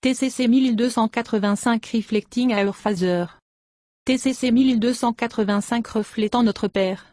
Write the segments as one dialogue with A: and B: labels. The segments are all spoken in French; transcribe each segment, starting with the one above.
A: TCC 1285 Reflecting Our Father. TCC 1285 Reflétant notre Père.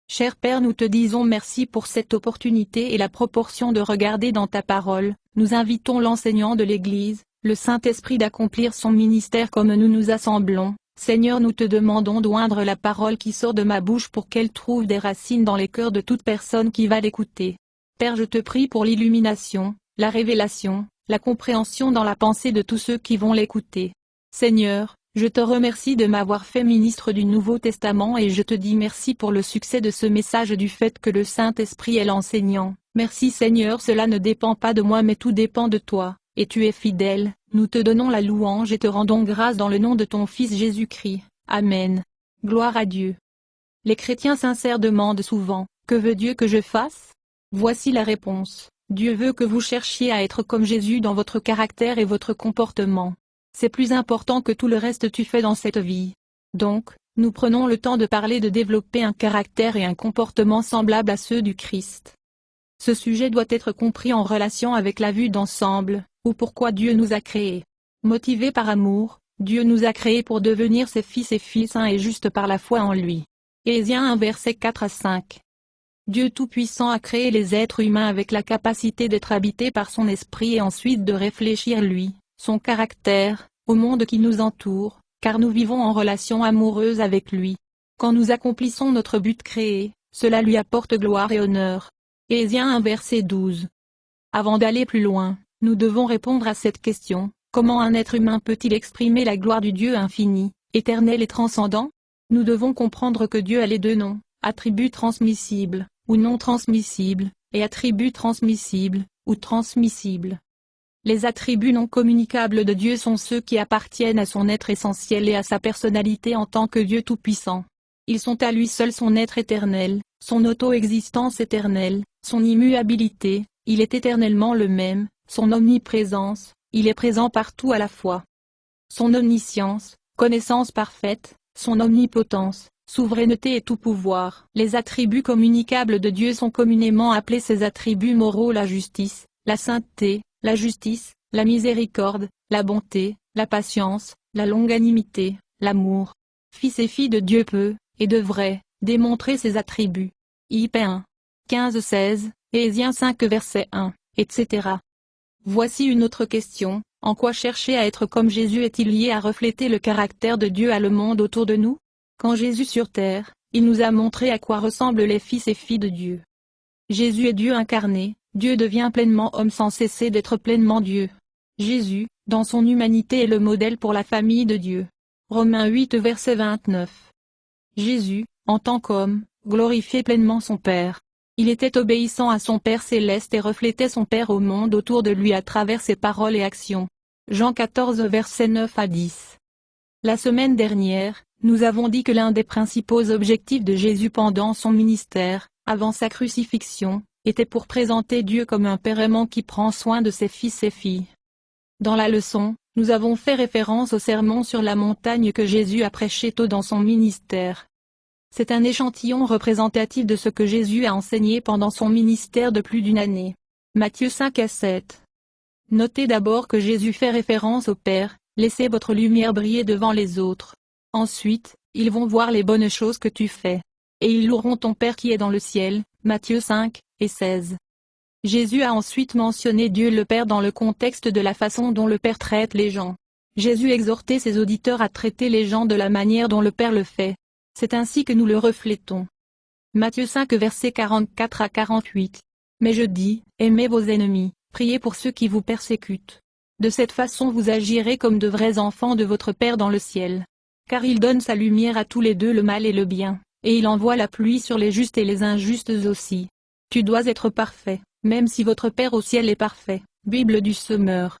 A: Cher Père, nous te disons merci pour cette opportunité et la proportion de regarder dans ta parole. Nous invitons l'enseignant de l'Église, le Saint-Esprit, d'accomplir son ministère comme nous nous assemblons. Seigneur, nous te demandons d'oindre la parole qui sort de ma bouche pour qu'elle trouve des racines dans les cœurs de toute personne qui va l'écouter. Père, je te prie pour l'illumination, la révélation, la compréhension dans la pensée de tous ceux qui vont l'écouter. Seigneur, je te remercie de m'avoir fait ministre du Nouveau Testament et je te dis merci pour le succès de ce message, du fait que le Saint-Esprit est l'enseignant. Merci Seigneur, cela ne dépend pas de moi mais tout dépend de toi, et tu es fidèle. Nous te donnons la louange et te rendons grâce dans le nom de ton Fils Jésus-Christ. Amen. Gloire à Dieu. Les chrétiens sincères demandent souvent, que veut Dieu que je fasse? Voici la réponse. Dieu veut que vous cherchiez à être comme Jésus dans votre caractère et votre comportement. C'est plus important que tout le reste que tu fais dans cette vie. Donc, nous prenons le temps de parler de développer un caractère et un comportement semblables à ceux du Christ. Ce sujet doit être compris en relation avec la vue d'ensemble, ou pourquoi Dieu nous a créés. Motivé par amour, Dieu nous a créés pour devenir ses fils et filles saints et justes par la foi en lui. Éphésiens 1 versets 4 à 5. Dieu Tout-Puissant a créé les êtres humains avec la capacité d'être habités par son esprit et ensuite de réfléchir lui, son caractère, au monde qui nous entoure, car nous vivons en relation amoureuse avec lui. Quand nous accomplissons notre but créé, cela lui apporte gloire et honneur. Éphésiens 1 verset 12. Avant d'aller plus loin, nous devons répondre à cette question: comment un être humain peut-il exprimer la gloire du Dieu infini, éternel et transcendant? Nous devons comprendre que Dieu a les deux noms, attributs transmissibles, ou non transmissibles, et attributs transmissibles, ou transmissibles. Les attributs non communicables de Dieu sont ceux qui appartiennent à son être essentiel et à sa personnalité en tant que Dieu Tout-Puissant. Ils sont à lui seul son être éternel, son auto-existence éternelle, son immuabilité, il est éternellement le même, son omniprésence, il est présent partout à la fois. Son omniscience, connaissance parfaite, son omnipotence, souveraineté et tout pouvoir. Les attributs communicables de Dieu sont communément appelés ses attributs moraux: la justice, la sainteté, la justice, la miséricorde, la bonté, la patience, la longanimité, l'amour. Fils et filles de Dieu peut, et devrait, démontrer ces attributs. IP 1. 15-16, Éphésiens 5 verset 1, etc. Voici une autre question: en quoi chercher à être comme Jésus est-il lié à refléter le caractère de Dieu à le monde autour de nous? Quand Jésus sur terre, il nous a montré à quoi ressemblent les fils et filles de Dieu. Jésus est Dieu incarné, Dieu devient pleinement homme sans cesser d'être pleinement Dieu. Jésus, dans son humanité, est le modèle pour la famille de Dieu. Romains 8 verset 29. Jésus, en tant qu'homme, glorifiait pleinement son Père. Il était obéissant à son Père céleste et reflétait son Père au monde autour de lui à travers ses paroles et actions. Jean 14 verset 9 à 10. La semaine dernière, nous avons dit que l'un des principaux objectifs de Jésus pendant son ministère, avant sa crucifixion, était pour présenter Dieu comme un Père aimant qui prend soin de ses fils et filles. Dans la leçon, nous avons fait référence au sermon sur la montagne que Jésus a prêché tôt dans son ministère. C'est un échantillon représentatif de ce que Jésus a enseigné pendant son ministère de plus d'une année. Matthieu 5 à 7. Notez d'abord que Jésus fait référence au Père: laissez votre lumière briller devant les autres. Ensuite, ils vont voir les bonnes choses que tu fais. Et ils loueront ton Père qui est dans le ciel. Matthieu 5 et 16. Jésus a ensuite mentionné Dieu le Père dans le contexte de la façon dont le Père traite les gens. Jésus exhortait ses auditeurs à traiter les gens de la manière dont le Père le fait. C'est ainsi que nous le reflétons. Matthieu 5 versets 44 à 48. Mais je dis, aimez vos ennemis, priez pour ceux qui vous persécutent. De cette façon vous agirez comme de vrais enfants de votre Père dans le ciel. Car il donne sa lumière à tous les deux, le mal et le bien, et il envoie la pluie sur les justes et les injustes aussi. Tu dois être parfait, même si votre Père au ciel est parfait. Bible du Semeur.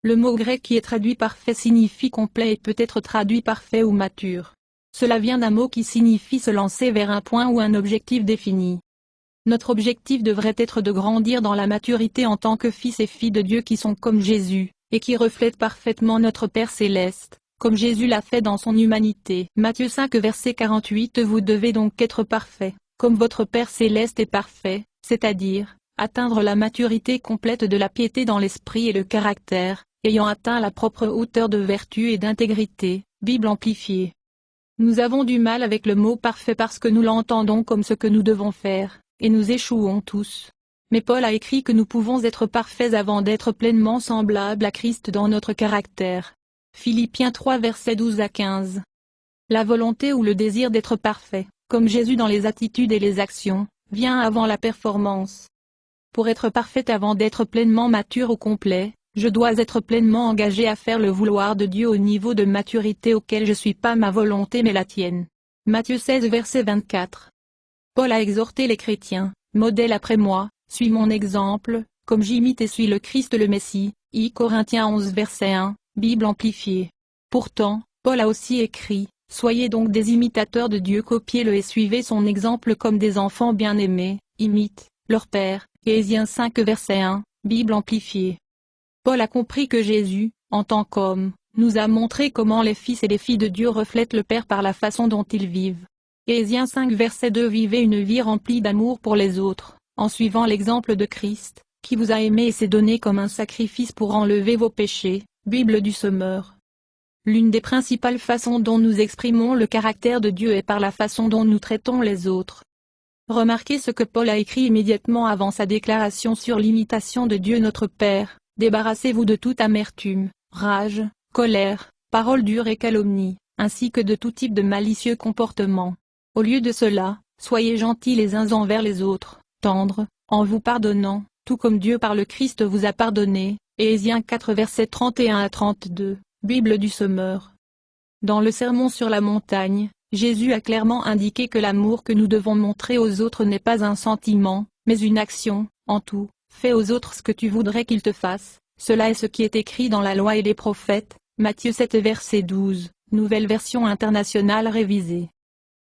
A: Le mot grec qui est traduit parfait signifie complet et peut être traduit parfait ou mature. Cela vient d'un mot qui signifie se lancer vers un point ou un objectif défini. Notre objectif devrait être de grandir dans la maturité en tant que fils et filles de Dieu qui sont comme Jésus, et qui reflètent parfaitement notre Père céleste, comme Jésus l'a fait dans son humanité. Matthieu 5 verset 48. Vous devez donc être parfaits, comme votre Père céleste est parfait, c'est-à-dire, atteindre la maturité complète de la piété dans l'esprit et le caractère, ayant atteint la propre hauteur de vertu et d'intégrité. Bible amplifiée. Nous avons du mal avec le mot parfait parce que nous l'entendons comme ce que nous devons faire, et nous échouons tous. Mais Paul a écrit que nous pouvons être parfaits avant d'être pleinement semblables à Christ dans notre caractère. Philippiens 3 versets 12 à 15. La volonté ou le désir d'être parfait, comme Jésus dans les attitudes et les actions, vient avant la performance. Pour être parfaite avant d'être pleinement mature ou complet, je dois être pleinement engagé à faire le vouloir de Dieu au niveau de maturité auquel je suis pas ma volonté mais la tienne. Matthieu 16 verset 24. Paul a exhorté les chrétiens, modèle après moi, suis mon exemple, comme j'imite et suis le Christ le Messie, I Corinthiens 11 verset 1, Bible amplifiée. Pourtant, Paul a aussi écrit, soyez donc des imitateurs de Dieu, copiez-le et suivez son exemple comme des enfants bien-aimés, imitent leur Père, Éphésiens 5 verset 1, Bible amplifiée. Paul a compris que Jésus, en tant qu'homme, nous a montré comment les fils et les filles de Dieu reflètent le Père par la façon dont ils vivent. Éphésiens 5 verset 2. Vivez une vie remplie d'amour pour les autres, en suivant l'exemple de Christ, qui vous a aimé et s'est donné comme un sacrifice pour enlever vos péchés. Bible du Semeur. L'une des principales façons dont nous exprimons le caractère de Dieu est par la façon dont nous traitons les autres. Remarquez ce que Paul a écrit immédiatement avant sa déclaration sur l'imitation de Dieu notre Père. Débarrassez-vous de toute amertume, rage, colère, paroles dures et calomnie, ainsi que de tout type de malicieux comportement. Au lieu de cela, soyez gentils les uns envers les autres, tendres, en vous pardonnant, tout comme Dieu par le Christ vous a pardonné. Éphésiens 4 versets 31 à 32, Bible du Semeur. Dans le Sermon sur la montagne, Jésus a clairement indiqué que l'amour que nous devons montrer aux autres n'est pas un sentiment, mais une action. En tout, fais aux autres ce que tu voudrais qu'ils te fassent, cela est ce qui est écrit dans la loi et les prophètes. Matthieu 7 verset 12, nouvelle version internationale révisée.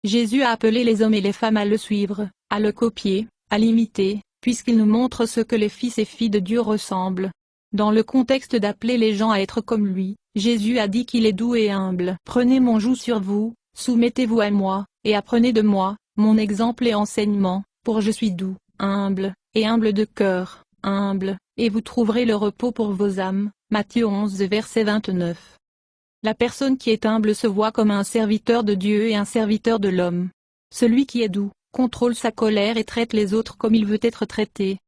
A: Jésus a appelé les hommes et les femmes à le suivre, à le copier, à l'imiter, puisqu'il nous montre ce que les fils et filles de Dieu ressemblent. Dans le contexte d'appeler les gens à être comme lui, Jésus a dit qu'il est doux et humble. Prenez mon joug sur vous, soumettez-vous à moi, et apprenez de moi, mon exemple et enseignement, pour je suis doux, humble, et humble de cœur, humble, et vous trouverez le repos pour vos âmes. Matthieu 11 verset 29. La personne qui est humble se voit comme un serviteur de Dieu et un serviteur de l'homme. Celui qui est doux, contrôle sa colère et traite les autres comme il veut être traité.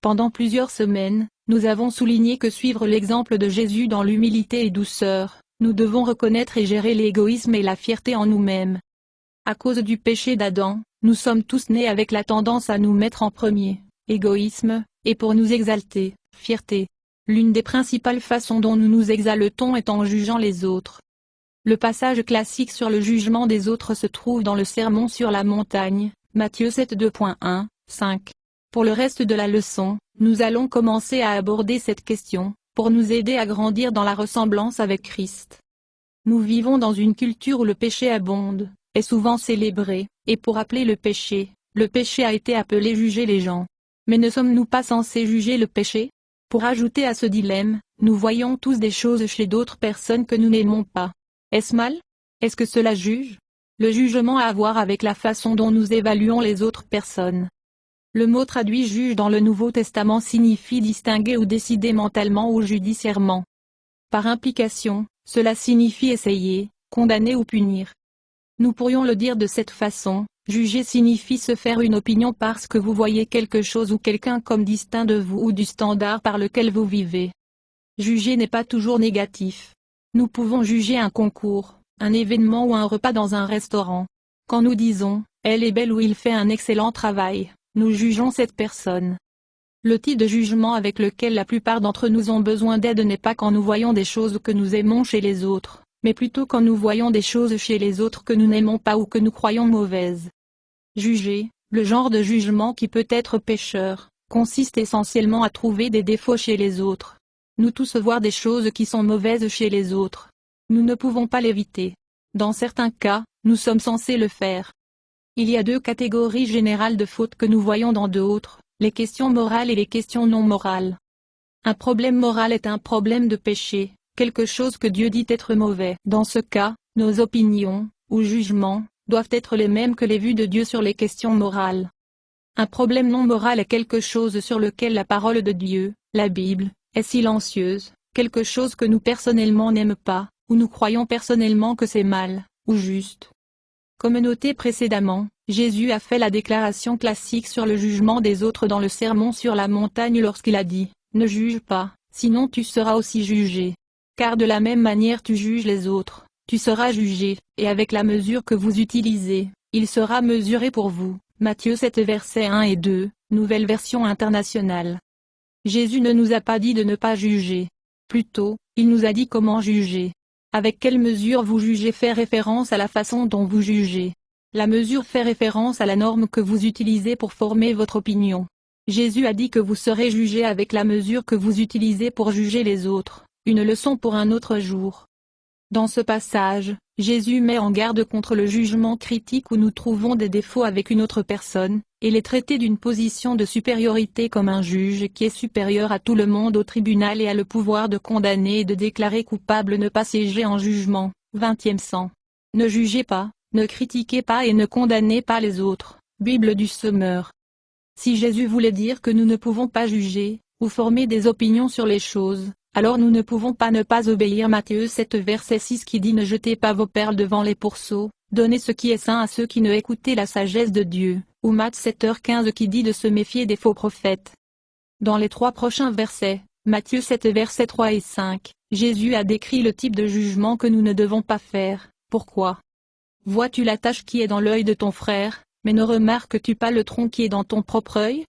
A: Pendant plusieurs semaines, nous avons souligné que suivre l'exemple de Jésus dans l'humilité et douceur, nous devons reconnaître et gérer l'égoïsme et la fierté en nous-mêmes. À cause du péché d'Adam, nous sommes tous nés avec la tendance à nous mettre en premier, égoïsme, et pour nous exalter, fierté. L'une des principales façons dont nous nous exaltons est en jugeant les autres. Le passage classique sur le jugement des autres se trouve dans le Sermon sur la montagne, Matthieu 7 2.1, 5. Pour le reste de la leçon, nous allons commencer à aborder cette question, pour nous aider à grandir dans la ressemblance avec Christ. Nous vivons dans une culture où le péché abonde, est souvent célébré, et pour appeler le péché a été appelé juger les gens. Mais ne sommes-nous pas censés juger le péché? Pour ajouter à ce dilemme, nous voyons tous des choses chez d'autres personnes que nous n'aimons pas. Est-ce mal? Est-ce que cela juge? Le jugement a à voir avec la façon dont nous évaluons les autres personnes. Le mot traduit juge dans le Nouveau Testament signifie distinguer ou décider mentalement ou judiciairement. Par implication, cela signifie essayer, condamner ou punir. Nous pourrions le dire de cette façon, juger signifie se faire une opinion parce que vous voyez quelque chose ou quelqu'un comme distinct de vous ou du standard par lequel vous vivez. Juger n'est pas toujours négatif. Nous pouvons juger un concours, un événement ou un repas dans un restaurant. Quand nous disons « elle est belle » ou « il fait un excellent travail », nous jugeons cette personne. Le type de jugement avec lequel la plupart d'entre nous ont besoin d'aide n'est pas quand nous voyons des choses que nous aimons chez les autres, mais plutôt quand nous voyons des choses chez les autres que nous n'aimons pas ou que nous croyons mauvaises. Juger, le genre de jugement qui peut être pécheur, consiste essentiellement à trouver des défauts chez les autres. Nous tous voir des choses qui sont mauvaises chez les autres. Nous ne pouvons pas l'éviter. Dans certains cas, nous sommes censés le faire. Il y a deux catégories générales de fautes que nous voyons dans d'autres, les questions morales et les questions non morales. Un problème moral est un problème de péché, quelque chose que Dieu dit être mauvais. Dans ce cas, nos opinions, ou jugements, doivent être les mêmes que les vues de Dieu sur les questions morales. Un problème non moral est quelque chose sur lequel la parole de Dieu, la Bible, est silencieuse, quelque chose que nous personnellement n'aimons pas, ou nous croyons personnellement que c'est mal, ou juste. Comme noté précédemment, Jésus a fait la déclaration classique sur le jugement des autres dans le Sermon sur la montagne lorsqu'il a dit « Ne juge pas, sinon tu seras aussi jugé. Car de la même manière tu juges les autres, tu seras jugé, et avec la mesure que vous utilisez, il sera mesuré pour vous. » Matthieu 7 versets 1 et 2, Nouvelle Version internationale. Jésus ne nous a pas dit de ne pas juger. Plutôt, il nous a dit comment juger. Avec quelle mesure vous jugez fait référence à la façon dont vous jugez. La mesure fait référence à la norme que vous utilisez pour former votre opinion. Jésus a dit que vous serez jugé avec la mesure que vous utilisez pour juger les autres, une leçon pour un autre jour. Dans ce passage, Jésus met en garde contre le jugement critique où nous trouvons des défauts avec une autre personne, et les traiter d'une position de supériorité comme un juge qui est supérieur à tout le monde au tribunal et a le pouvoir de condamner et de déclarer coupable ne pas siéger en jugement. 20e cent. Ne jugez pas, ne critiquez pas et ne condamnez pas les autres. Bible du Semeur. Si Jésus voulait dire que nous ne pouvons pas juger, ou former des opinions sur les choses, alors nous ne pouvons pas ne pas obéir Matthieu 7 verset 6 qui dit ne jetez pas vos perles devant les pourceaux, donnez ce qui est sain à ceux qui ne écoutent la sagesse de Dieu, ou Matt 7h15 qui dit de se méfier des faux prophètes. Dans les 3 prochains versets, Matthieu 7 versets 3 et 5, Jésus a décrit le type de jugement que nous ne devons pas faire. Pourquoi? Vois-tu la tache qui est dans l'œil de ton frère, mais ne remarques-tu pas le tronc qui est dans ton propre œil?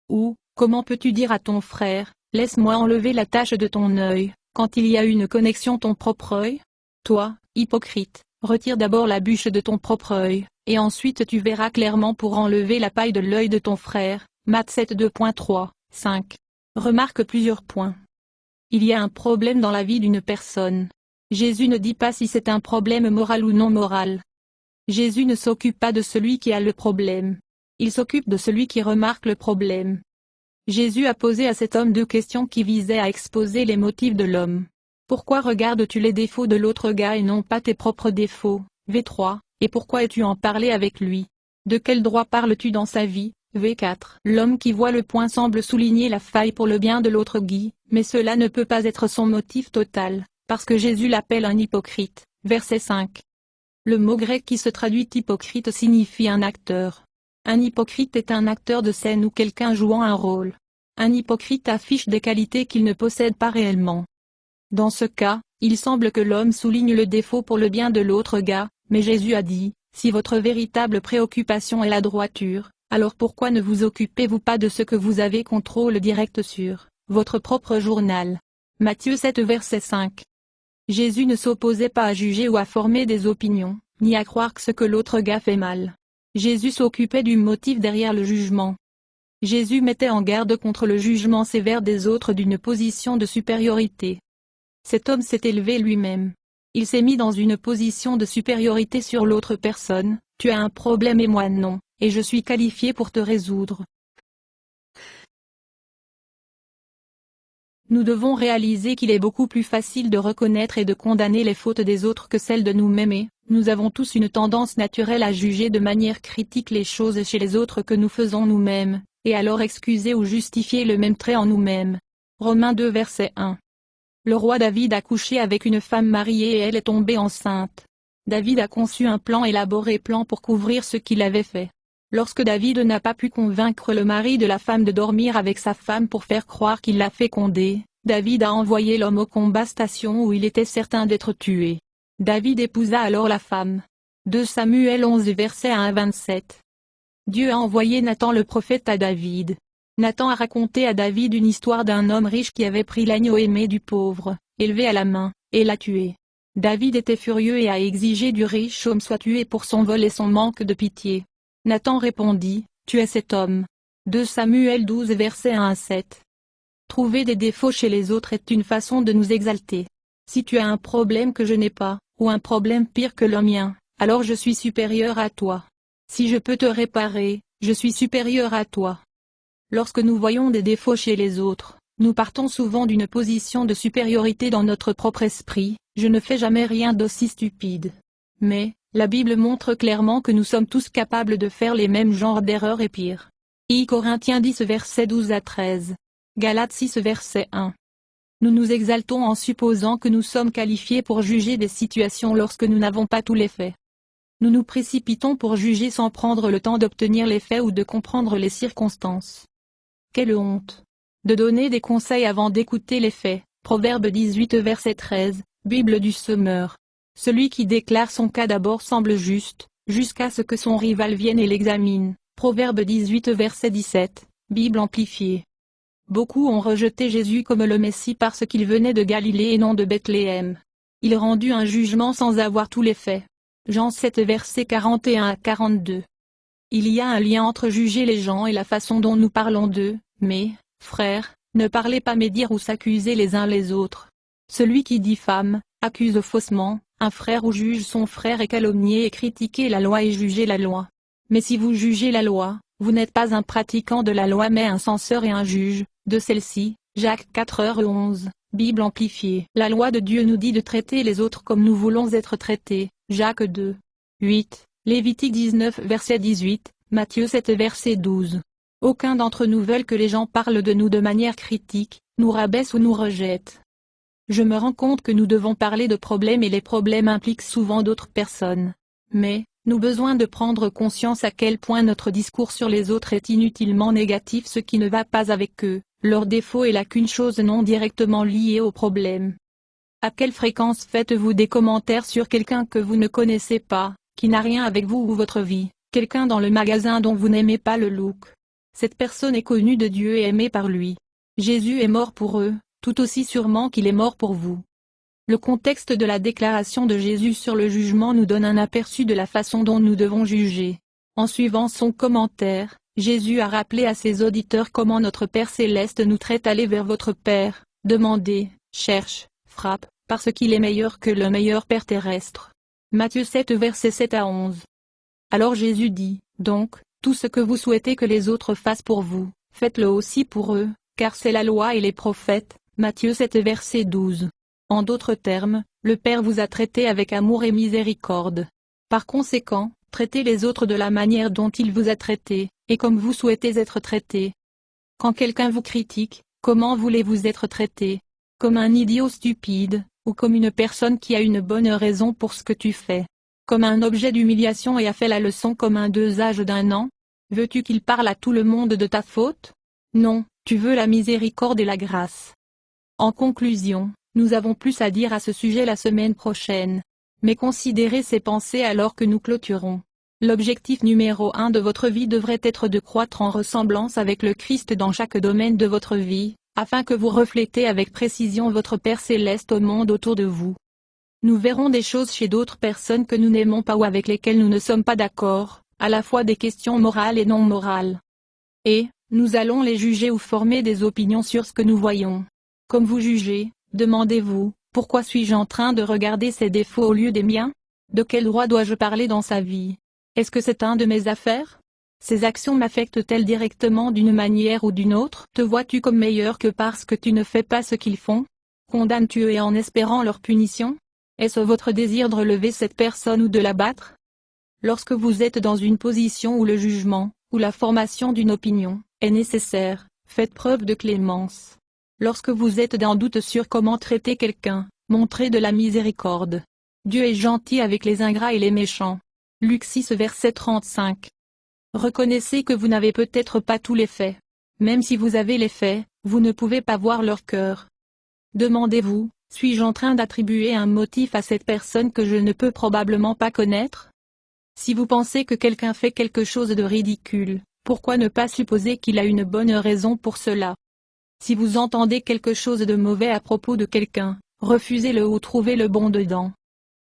A: Ou, comment peux-tu dire à ton frère, laisse-moi enlever la tache de ton œil, quand il y a une connexion ton propre œil? Toi, hypocrite, retire d'abord la bûche de ton propre œil, et ensuite tu verras clairement pour enlever la paille de l'œil de ton frère. Matt 7 2.3, 5. Remarque plusieurs points. Il y a un problème dans la vie d'une personne. Jésus ne dit pas si c'est un problème moral ou non moral. Jésus ne s'occupe pas de celui qui a le problème. Il s'occupe de celui qui remarque le problème. Jésus a posé à cet homme 2 questions qui visaient à exposer les motifs de l'homme. Pourquoi regardes-tu les défauts de l'autre gars et non pas tes propres défauts? V3. Et pourquoi es-tu en parler avec lui? De quel droit parles-tu dans sa vie? V4. L'homme qui voit le point semble souligner la faille pour le bien de l'autre Guy, mais cela ne peut pas être son motif total, parce que Jésus l'appelle un hypocrite. Verset 5. Le mot grec qui se traduit hypocrite signifie un acteur. Un hypocrite est un acteur de scène ou quelqu'un jouant un rôle. Un hypocrite affiche des qualités qu'il ne possède pas réellement. Dans ce cas, il semble que l'homme souligne le défaut pour le bien de l'autre gars, mais Jésus a dit, si votre véritable préoccupation est la droiture, alors pourquoi ne vous occupez-vous pas de ce que vous avez contrôle direct sur votre propre journal? Matthieu 7 verset 5. Jésus ne s'opposait pas à juger ou à former des opinions, ni à croire que ce que l'autre gars fait mal. Jésus s'occupait du motif derrière le jugement. Jésus mettait en garde contre le jugement sévère des autres d'une position de supériorité. Cet homme s'est élevé lui-même. Il s'est mis dans une position de supériorité sur l'autre personne, tu as un problème et moi non, et je suis qualifié pour te résoudre. Nous devons réaliser qu'il est beaucoup plus facile de reconnaître et de condamner les fautes des autres que celles de nous-mêmes et, nous avons tous une tendance naturelle à juger de manière critique les choses chez les autres que nous faisons nous-mêmes, et alors excuser ou justifier le même trait en nous-mêmes. Romains 2 verset 1. Le roi David a couché avec une femme mariée et elle est tombée enceinte. David a conçu un élaboré plan pour couvrir ce qu'il avait fait. Lorsque David n'a pas pu convaincre le mari de la femme de dormir avec sa femme pour faire croire qu'il l'a fécondée, David a envoyé l'homme au combat station où il était certain d'être tué. David épousa alors la femme. 2 Samuel 11 versets 1 à 27. Dieu a envoyé Nathan le prophète à David. Nathan a raconté à David une histoire d'un homme riche qui avait pris l'agneau aimé du pauvre, élevé à la main, et l'a tué. David était furieux et a exigé du riche homme soit tué pour son vol et son manque de pitié. Nathan répondit, tu es cet homme. 2 Samuel 12 versets 1 à 7. Trouver des défauts chez les autres est une façon de nous exalter. Si tu as un problème que je n'ai pas, ou un problème pire que le mien, alors je suis supérieur à toi. Si je peux te réparer, je suis supérieur à toi. Lorsque nous voyons des défauts chez les autres, nous partons souvent d'une position de supériorité dans notre propre esprit, je ne fais jamais rien d'aussi stupide. Mais, la Bible montre clairement que nous sommes tous capables de faire les mêmes genres d'erreurs et pire. I Corinthiens 10 versets 12 à 13. Galates 6 verset 1. Nous nous exaltons en supposant que nous sommes qualifiés pour juger des situations lorsque nous n'avons pas tous les faits. Nous nous précipitons pour juger sans prendre le temps d'obtenir les faits ou de comprendre les circonstances. Quelle honte! De donner des conseils avant d'écouter les faits. Proverbe 18 verset 13, Bible du Semeur. Celui qui déclare son cas d'abord semble juste, jusqu'à ce que son rival vienne et l'examine. Proverbe 18 verset 17, Bible amplifiée. Beaucoup ont rejeté Jésus comme le Messie parce qu'il venait de Galilée et non de Bethléem. Il rendit un jugement sans avoir tous les faits. Jean 7 versets 41 à 42. Il y a un lien entre juger les gens et la façon dont nous parlons d'eux, mais, frères, ne parlez pas médire ou s'accuser les uns les autres. Celui qui diffame, accuse faussement, un frère ou juge son frère est calomnié et critiquer la loi et juger la loi. Mais si vous jugez la loi, vous n'êtes pas un pratiquant de la loi mais un censeur et un juge, de celle-ci, Jacques 4h11, Bible amplifiée. La loi de Dieu nous dit de traiter les autres comme nous voulons être traités, Jacques 2. 8, Lévitique 19 verset 18, Matthieu 7 verset 12. Aucun d'entre nous veut que les gens parlent de nous de manière critique, nous rabaissent ou nous rejettent. Je me rends compte que nous devons parler de problèmes et les problèmes impliquent souvent d'autres personnes. Mais, nous avons besoin de prendre conscience à quel point notre discours sur les autres est inutilement négatif, ce qui ne va pas avec eux, leurs défauts et lacunes, choses non directement liées au problème. À quelle fréquence faites-vous des commentaires sur quelqu'un que vous ne connaissez pas, qui n'a rien avec vous ou votre vie, quelqu'un dans le magasin dont vous n'aimez pas le look? Cette personne est connue de Dieu et aimée par lui. Jésus est mort pour eux, tout aussi sûrement qu'il est mort pour vous. Le contexte de la déclaration de Jésus sur le jugement nous donne un aperçu de la façon dont nous devons juger. En suivant son commentaire, Jésus a rappelé à ses auditeurs comment notre Père Céleste nous traite. Allez vers votre Père, demandez, cherche, frappe, parce qu'il est meilleur que le meilleur Père terrestre. Matthieu 7 versets 7 à 11. Alors Jésus dit, donc, tout ce que vous souhaitez que les autres fassent pour vous, faites-le aussi pour eux, car c'est la loi et les prophètes. Matthieu 7 verset 12. En d'autres termes, le Père vous a traité avec amour et miséricorde. Par conséquent, traitez les autres de la manière dont il vous a traité, et comme vous souhaitez être traité. Quand quelqu'un vous critique, comment voulez-vous être traité? Comme un idiot stupide, ou comme une personne qui a une bonne raison pour ce que tu fais? Comme un objet d'humiliation et a fait la leçon comme un 2 âges d'1 an? Veux-tu qu'il parle à tout le monde de ta faute? Non, tu veux la miséricorde et la grâce. En conclusion, nous avons plus à dire à ce sujet la semaine prochaine. Mais considérez ces pensées alors que nous clôturons. L'objectif numéro 1 de votre vie devrait être de croître en ressemblance avec le Christ dans chaque domaine de votre vie, afin que vous reflétez avec précision votre Père Céleste au monde autour de vous. Nous verrons des choses chez d'autres personnes que nous n'aimons pas ou avec lesquelles nous ne sommes pas d'accord, à la fois des questions morales et non morales. Et, nous allons les juger ou former des opinions sur ce que nous voyons. Comme vous jugez, demandez-vous, pourquoi suis-je en train de regarder ses défauts au lieu des miens? De quel droit dois-je parler dans sa vie? Est-ce que c'est un de mes affaires? Ces actions m'affectent-elles directement d'une manière ou d'une autre? Te vois-tu comme meilleur que parce que tu ne fais pas ce qu'ils font? Condamnes-tu et en espérant leur punition? Est-ce votre désir de relever cette personne ou de l'abattre? Lorsque vous êtes dans une position où le jugement, ou la formation d'une opinion, est nécessaire, faites preuve de clémence. Lorsque vous êtes en doute sur comment traiter quelqu'un, montrez de la miséricorde. Dieu est gentil avec les ingrats et les méchants. Luc 6 verset 35. Reconnaissez que vous n'avez peut-être pas tous les faits. Même si vous avez les faits, vous ne pouvez pas voir leur cœur. Demandez-vous, suis-je en train d'attribuer un motif à cette personne que je ne peux probablement pas connaître? Si vous pensez que quelqu'un fait quelque chose de ridicule, pourquoi ne pas supposer qu'il a une bonne raison pour cela? Si vous entendez quelque chose de mauvais à propos de quelqu'un, refusez-le ou trouvez le bon dedans.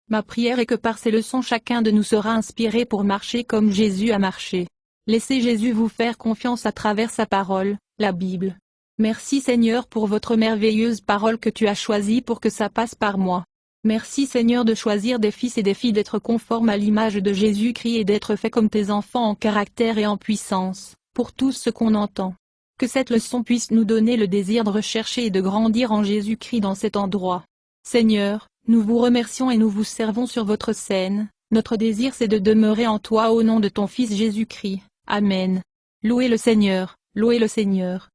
A: Ma prière est que par ces leçons chacun de nous sera inspiré pour marcher comme Jésus a marché. Laissez Jésus vous faire confiance à travers sa parole, la Bible. Merci Seigneur pour votre merveilleuse parole que tu as choisie pour que ça passe par moi. Merci Seigneur de choisir des fils et des filles d'être conformes à l'image de Jésus-Christ et d'être faits comme tes enfants en caractère et en puissance, pour tout ce qu'on entend. Que cette leçon puisse nous donner le désir de rechercher et de grandir en Jésus-Christ dans cet endroit. Seigneur, nous vous remercions et nous vous servons sur votre scène, notre désir c'est de demeurer en toi au nom de ton Fils Jésus-Christ. Amen. Louez le Seigneur, louez le Seigneur.